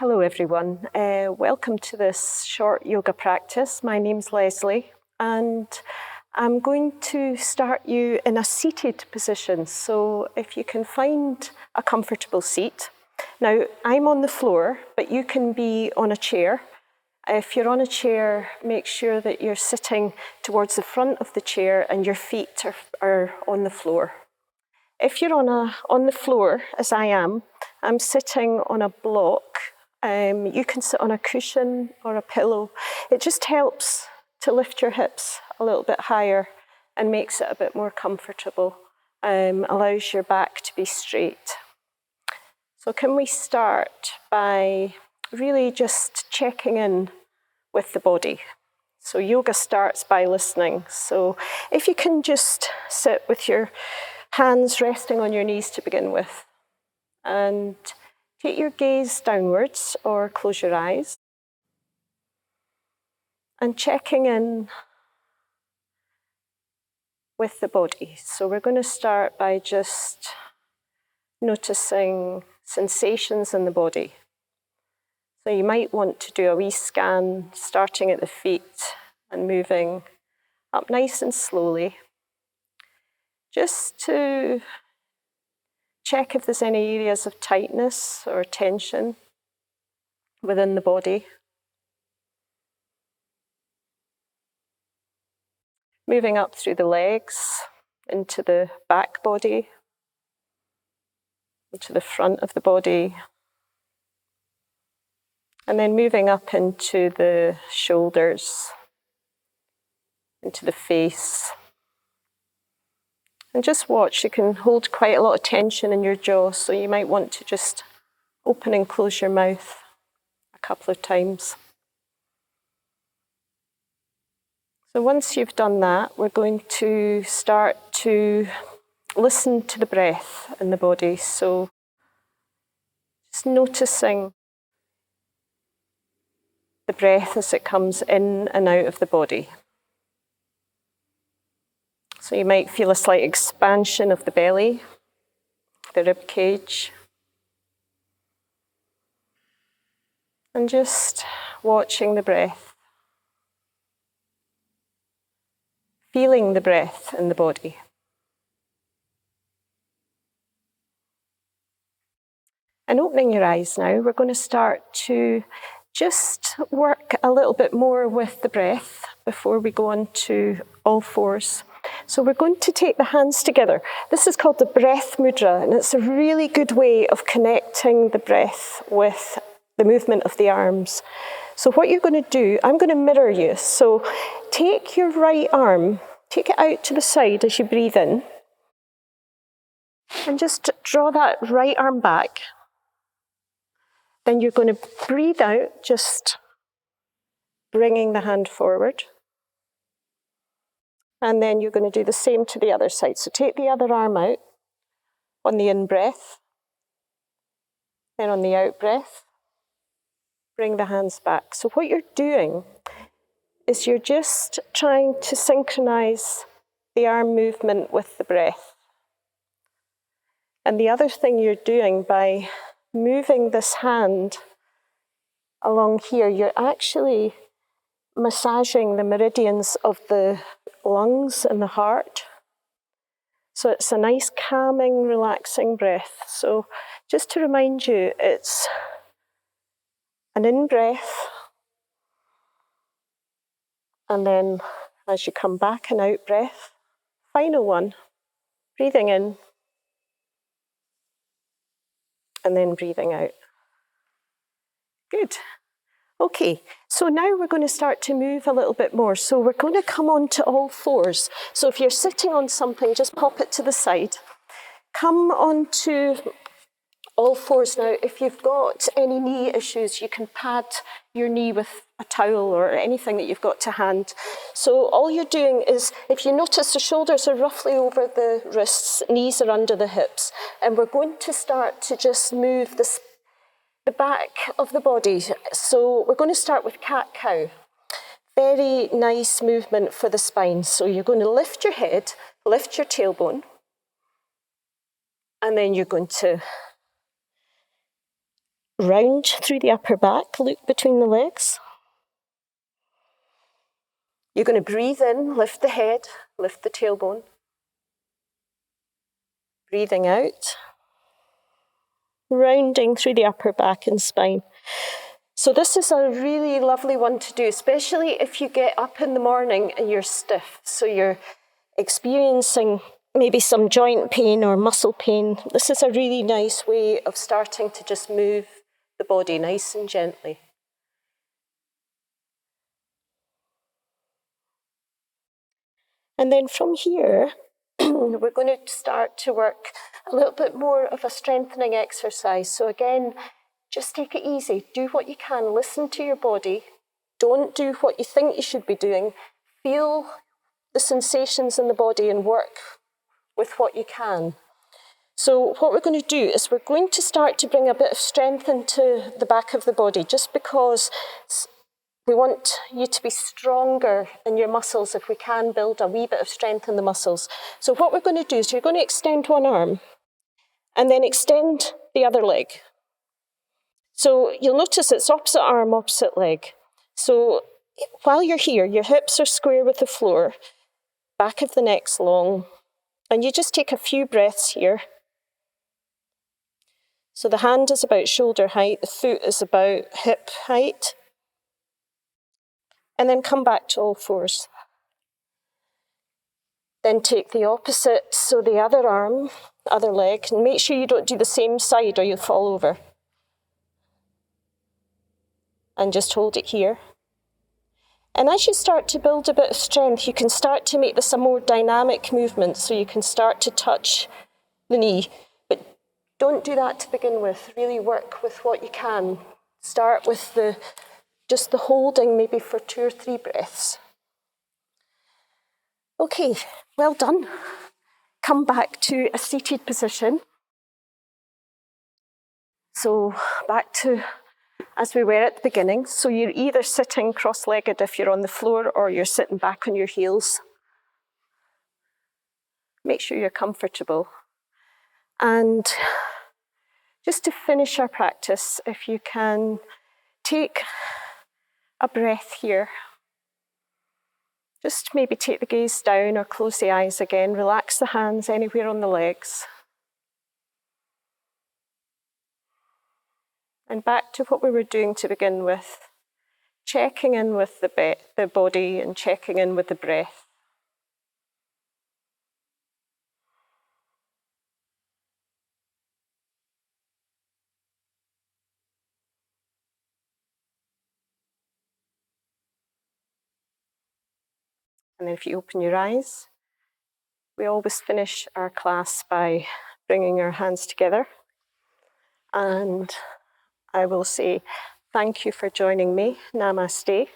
Hello everyone, welcome to this short yoga practice. My name's Lesley and I'm going to start you in a seated position. So if you can find a comfortable seat. Now I'm on the floor, but you can be on a chair. If you're on a chair, make sure that you're sitting towards the front of the chair and your feet are on the floor. If you're on the floor, as I am, I'm sitting on a block. You can sit on a cushion or a pillow. It just helps to lift your hips a little bit higher and makes it a bit more comfortable, allows your back to be straight. So can we start by really just checking in with the body? So yoga starts by listening. So if you can just sit with your hands resting on your knees to begin with, and take your gaze downwards or close your eyes. And checking in with the body. So we're going to start by just noticing sensations in the body. So you might want to do a wee scan, starting at the feet and moving up nice and slowly, just to check if there's any areas of tightness or tension within the body. Moving up through the legs, into the back body, into the front of the body, and then moving up into the shoulders, into the face. And just watch, you can hold quite a lot of tension in your jaw, so you might want to just open and close your mouth a couple of times. So once you've done that, we're going to start to listen to the breath in the body. So just noticing the breath as it comes in and out of the body. So you might feel a slight expansion of the belly, the rib cage. And just watching the breath. Feeling the breath in the body. And opening your eyes now, we're going to start to just work a little bit more with the breath before we go on to all fours. So we're going to take the hands together. This is called the breath mudra, and it's a really good way of connecting the breath with the movement of the arms. So what you're going to do, I'm going to mirror you. So take your right arm, take it out to the side as you breathe in, and just draw that right arm back. Then you're going to breathe out, just bringing the hand forward. And then you're going to do the same to the other side. So take the other arm out on the in-breath. Then on the out-breath, bring the hands back. So what you're doing is you're just trying to synchronize the arm movement with the breath. And the other thing you're doing by moving this hand along here, you're actually massaging the meridians of the lungs and the heart. So it's a nice calming, relaxing breath. So just to remind you, it's an in-breath, and then as you come back, an out-breath. Final one, breathing in, and then breathing out. Good. Okay, so now we're going to start to move a little bit more. So we're going to come on to all fours. So if you're sitting on something, just pop it to the side. Come on to all fours now. If you've got any knee issues, you can pad your knee with a towel or anything that you've got to hand. So all you're doing is, if you notice, the shoulders are roughly over the wrists, knees are under the hips, and we're going to start to just move the back of the body. So we're going to start with cat-cow. Very nice movement for the spine. So you're going to lift your head, lift your tailbone, and then you're going to round through the upper back, loop between the legs. You're going to breathe in, lift the head, lift the tailbone. Breathing out, rounding through the upper back and spine. So this is a really lovely one to do, especially if you get up in the morning and you're stiff. So you're experiencing maybe some joint pain or muscle pain. This is a really nice way of starting to just move the body nice and gently. And then from here, we're going to start to work a little bit more of a strengthening exercise. So again, just take it easy. Do what you can. Listen to your body. Don't do what you think you should be doing. Feel the sensations in the body and work with what you can. So what we're going to do is we're going to start to bring a bit of strength into the back of the body, just because we want you to be stronger in your muscles if we can build a wee bit of strength in the muscles. So what we're going to do is you're going to extend one arm and then extend the other leg. So you'll notice it's opposite arm, opposite leg. So while you're here, your hips are square with the floor, back of the neck's long, and you just take a few breaths here. So the hand is about shoulder height, the foot is about hip height. And then come back to all fours. Then take the opposite, so the other arm, other leg, and make sure you don't do the same side or you'll fall over. And just hold it here. And as you start to build a bit of strength, you can start to make this a more dynamic movement, so you can start to touch the knee. But don't do that to begin with. Really work with what you can. Start with just the holding, maybe for 2 or 3 breaths. Okay, well done. Come back to a seated position. So back to as we were at the beginning. So you're either sitting cross-legged if you're on the floor, or you're sitting back on your heels. Make sure you're comfortable. And just to finish our practice, if you can take a breath here. Just maybe take the gaze down or close the eyes again. Relax the hands anywhere on the legs. And back to what we were doing to begin with. Checking in with the body and checking in with the breath. And then if you open your eyes, we always finish our class by bringing our hands together. And I will say, thank you for joining me. Namaste.